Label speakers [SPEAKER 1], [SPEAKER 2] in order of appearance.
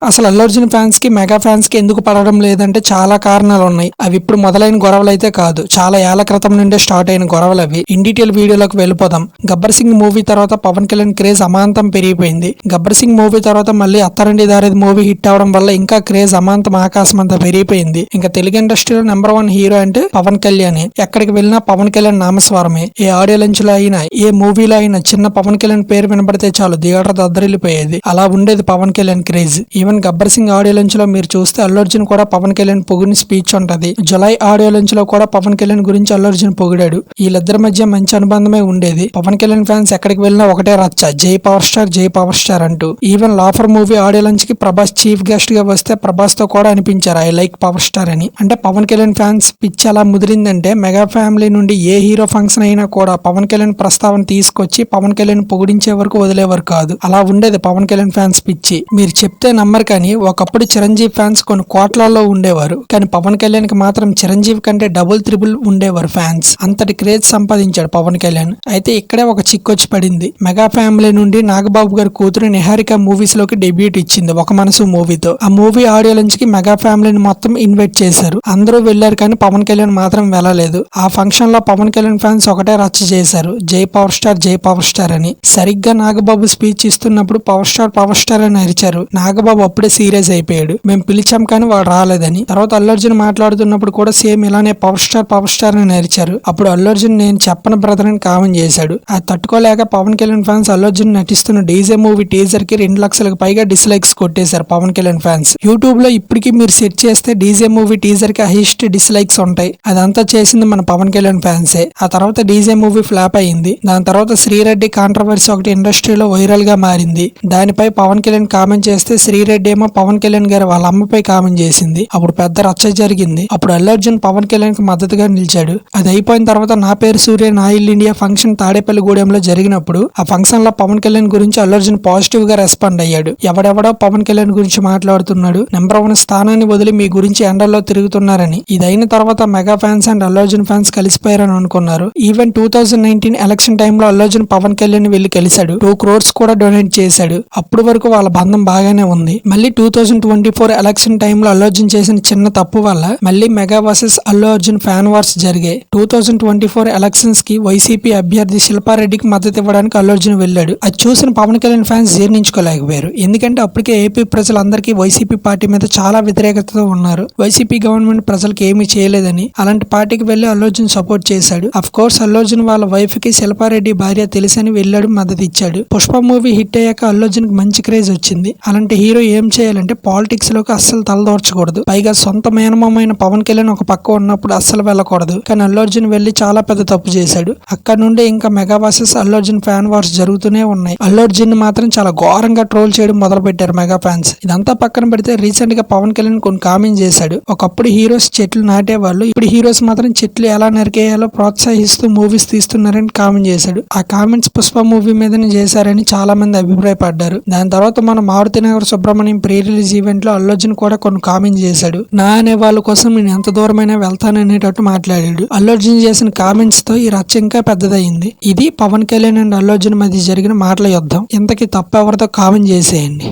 [SPEAKER 1] అసలు అల్లు అర్జున్ ఫ్యాన్స్ కి mega fans కి ఎందుకు పడడం లేదంటే చాలా కారణాలు ఉన్నాయి. అవి ఇప్పుడు మొదలైన గొడవలు అయితే కాదు, చాలా ఏళ్ల క్రితం నుండే స్టార్ట్ అయిన గొడవలు అవి. ఇన్ డీటెయిల్ వీడియోలోకి వెళ్ళిపోదాం. గబ్బర్ సింగ్ మూవీ తర్వాత పవన్ కళ్యాణ్ క్రేజ్ అమాంతం పెరిగిపోయింది. గబ్బర్ సింగ్ మూవీ తర్వాత మళ్ళీ అత్తారింటి దారేది మూవీ హిట్ అవడం వల్ల ఇంకా క్రేజ్ అమాంతం ఆకాశం అంతా పెరిగిపోయింది. ఇంకా తెలుగు ఇండస్ట్రీలో నెంబర్ 1 హీరో అంటే పవన్ కళ్యాణ్. ఎక్కడికి వెళ్ళినా పవన్ కళ్యాణ్ నామస్వరమే. ఏ ఆడియో లంచ్ లో అయినా, ఏ మూవీలో అయినా చిన్న పవన్ కళ్యాణ్ పేరు వినబడితే చాలు థియేటర్ దద్దరిల్లిపోయేది. అలా ఉండేది Pawan Kalyan craze. Even Gabbar Singh audio launch లో మీరు చూస్తే అల్లు అర్జున్ కూడా పవన్ కళ్యాణ్ పొగిడిన స్పీచ్ ఉంటది. జులై ఆడియో లంచ్ లో కూడా పవన్ కళ్యాణ్ గురించి అల్లు అర్జున్ పొగిడాడు. వీళ్ళిద్దరి మధ్య మంచి అనుబంధమే ఉండేది. పవన్ కళ్యాణ్ ఫ్యాన్స్ ఎక్కడికి వెళ్ళినా ఒకటే రచ్చ, జై పవర్ స్టార్, జై పవర్ స్టార్ అంటూ. Even laughter movie audio lunch కి ప్రభాస్ చీఫ్ గెస్ట్ గా వస్తే ప్రభాస్ తో కూడా అనిపించారు ఐ లైక్ పవర్ స్టార్ అని. అంటే పవన్ కళ్యాణ్ ఫ్యాన్స్ పిచ్ ఎలా ముదిరిందంటే మెగా ఫ్యామిలీ నుండి ఏ హీరో ఫంక్షన్ అయినా కూడా పవన్ కళ్యాణ్ ప్రస్తావన తీసుకొచ్చి పవన్ కళ్యాణ్ పొగిడించే వరకు వదిలేవారు కాదు. అలా ఉండేది పవన్ కళ్యాణ్ ఫ్యాన్స్ పిచ్చి. మీరు చెప్తే నమ్మరు కానీ ఒకప్పుడు చిరంజీవి ఫ్యాన్స్ కొన్ని కోట్లలో ఉండేవారు. కానీ పవన్ కళ్యాణ్ కి మాత్రం చిరంజీవి కంటే డబుల్ త్రిబుల్ ఉండేవారు ఫ్యాన్స్. అంతటి క్రేజ్ సంపాదించాడు పవన్ కళ్యాణ్. అయితే ఇక్కడే ఒక చిక్కొచ్చి పడింది. మెగా ఫ్యామిలీ నుండి నాగబాబు గారి కూతురు నిహారిక మూవీస్ లోకి డెబ్యూట్ ఇచ్చింది ఒక మనసు మూవీతో. ఆ మూవీ ఆడియో లంచ్ కి మెగా ఫ్యామిలీని మొత్తం ఇన్వైట్ చేశారు. అందరూ వెళ్లారు కానీ పవన్ కళ్యాణ్ మాత్రం వెళ్ళలేదు. ఆ ఫంక్షన్ లో పవన్ కళ్యాణ్ ఫ్యాన్స్ ఒకటే రచ్చ చేశారు, జై పవర్ స్టార్, జై పవర్ స్టార్ అని. సరిగ్గా నాగబాబు స్పీచ్ ఇస్తున్నప్పుడు పవర్ స్టార్ అని అరిచారు. నాగబాబు అప్పుడే సీరియస్ అయిపోయాడు. మేము పిలిచాం కానీ వాడు రాలేదని. తర్వాత అల్లు అర్జున్ మాట్లాడుతున్నప్పుడు కూడా సేమ్ ఇలానే పవర్ స్టార్ అని అరిచారు. అప్పుడు అల్లు అర్జున్ నేను చెప్పను బ్రదర్ అని కామెంట్ చేశాడు. అది తట్టుకోలేక పవన్ కళ్యాణ్ ఫ్యాన్స్ అల్లు అర్జున్ నటిస్తున్న డీజే మూవీ టీజర్ కి 2 లక్షలకు పైగా డిస్లైక్స్ కొట్టేశారు పవన్ కళ్యాణ్ ఫ్యాన్స్. యూట్యూబ్ లో ఇప్పటికీ మీరు సెర్చ్ చేస్తే డీజే మూవీ టీజర్ కి హైయెస్ట్ డిస్లైక్స్ ఉంటాయి. అదంతా చేసింది మన పవన్ కళ్యాణ్ ఫ్యాన్సే. ఆ తర్వాత డీజే మూవీ ఫ్లాప్ అయింది. దాని తర్వాత శ్రీరెడ్డి కాంట్రవర్సీ ఒకటి ఇండస్ట్రీలో వైరల్ గా మారింది. దానిపై పవన్ కళ్యాణ్ కామెంట్ చేస్తే శ్రీరెడ్డి ఏమో పవన్ కళ్యాణ్ గారు వాళ్ళ అమ్మపై కామెంట్ చేసింది. అప్పుడు పెద్ద రచ్చ జరిగింది. అప్పుడు అల్లు అర్జున్ పవన్ కళ్యాణ్ కి మద్దతుగా నిలిచాడు. అది అయిపోయిన తర్వాత నా పేరు సూర్య నా ఇల్లు ఇండియా ఫంక్షన్ తాడేపల్లిగూడెంలో జరిగినప్పుడు ఆ ఫంక్షన్ లో పవన్ కళ్యాణ్ గురించి అల్లు అర్జున్ పాజిటివ్ గా రెస్పాండ్ అయ్యాడు. ఎవడెవడో పవన్ కళ్యాణ్ గురించి మాట్లాడుతున్నాడు, నెంబర్ 1 స్థానాన్ని వదిలి మీ గురించి ఎండల్లో తిరుగుతున్నారని. ఇదైన తర్వాత mega fans and Allu Arjun fans కలిసిపోయారని అనుకున్నారు. ఈవెన్ 2019 ఎలక్షన్ టైంలో అల్లు అర్జున్ పవన్ కళ్యాణ్ వెళ్లి కలిశాడు. 2 crores కూడా డొనేట్ చేశాడు. అప్పుడు వరకు వాళ్ళ బంధం బాగానే ఉంది. మళ్ళీ 2024 ఎలక్షన్ టైంలో అల్లు అర్జున్ చేసిన చిన్న తప్పు వల్ల మళ్ళీ mega versus Allu Arjun fan wars జరిగాయి. 2024 ఎలక్షన్స్ కి వైసీపీ అభ్యర్థి శిల్పారెడ్డికి మద్దతు ఇవ్వడానికి అల్లు అర్జున్ వెళ్ళాడు. అది చూసిన పవన్ కళ్యాణ్ ఫ్యాన్స్ జీర్ణించుకోలేకపోయారు. ఎందుకంటే అప్పటికే ఏపీ ప్రజలందరికీ వైసీపీ పార్టీ మీద చాలా వ్యతిరేకతతో ఉన్నారు. వైసీపీ గవర్నమెంట్ ప్రజలకు ఏమీ చేయలేదని అలాంటి పార్టీకి వెళ్లి అల్లు అర్జున్ సపోర్ట్ చేశాడు. అఫ్ కోర్స్ అల్లు అర్జున్ వాళ్ళ వైఫ్ కి శిల్పారెడ్డి భార్య తెలుసని వెళ్ళాడు, మద్దతు ఇచ్చాడు. పుష్ప మూవీ హిట్ అయ్యాక అల్లు అర్జున్ కి మంచి క్రేజ్ వచ్చింది. అలాంటి హీరో ఏం చేయాలంటే పాలిటిక్స్ లోకి అస్సలు తలదోర్చకూడదు. పైగా సొంత మేనమామైన పవన్ కళ్యాణ్ ఒక పక్క ఉన్నప్పుడు అస్సలు వెళ్ళకూడదు. కానీ అల్లు అర్జున్ వెళ్లి చాలా పెద్ద తప్పు చేశాడు. అక్కడ నుండి ఇంకా mega versus Allu Arjun fan wars జరుగుతూనే ఉన్నాయి. అల్లు అర్జున్ మాత్రం చాలా ఘోరంగా ట్రోల్ చేయడం మొదలు పెట్టారు మెగా ఫ్యాన్స్. ఇదంతా పక్కన పెడితే రీసెంట్ గా పవన్ కళ్యాణ్ కొన్ని కామెంట్ చేశాడు. ఒకప్పుడు హీరోస్ చెట్లు నాటేవాళ్ళు, ఇప్పుడు హీరోస్ మాత్రం చెట్లు ఎలా నరికేయాలో ప్రోత్సహిస్తూ మూవీస్ తీస్తున్నారని కామెంట్ చేశాడు. ఆ కామెంట్స్ పుష్ప మూవీ మీదనే చేశారని చాలా మంది అభిప్రాయపడ్డారు. దాని తర్వాత మన Maruthi Nagar Subrahmanyam pre release event లో అల్లు అర్జున్ కూడా కొన్ని కామెంట్ చేశాడు. నా అనే వాళ్ళ కోసం నేను ఎంత దూరమైనా వెళ్తాననేటట్టు మాట్లాడాడు. అల్లు అర్జున్ చేసిన కామెంట్స్ తో ఈ రచ్చ ఇంకా పెద్దదయింది. ఇది పవన్ కళ్యాణ్ అండ్ అల్లు అర్జున్ మధ్య జరిగిన మాటల యుద్ధం. ఇంతకీ తప్పెవరితో కామెంట్ చేసేయండి.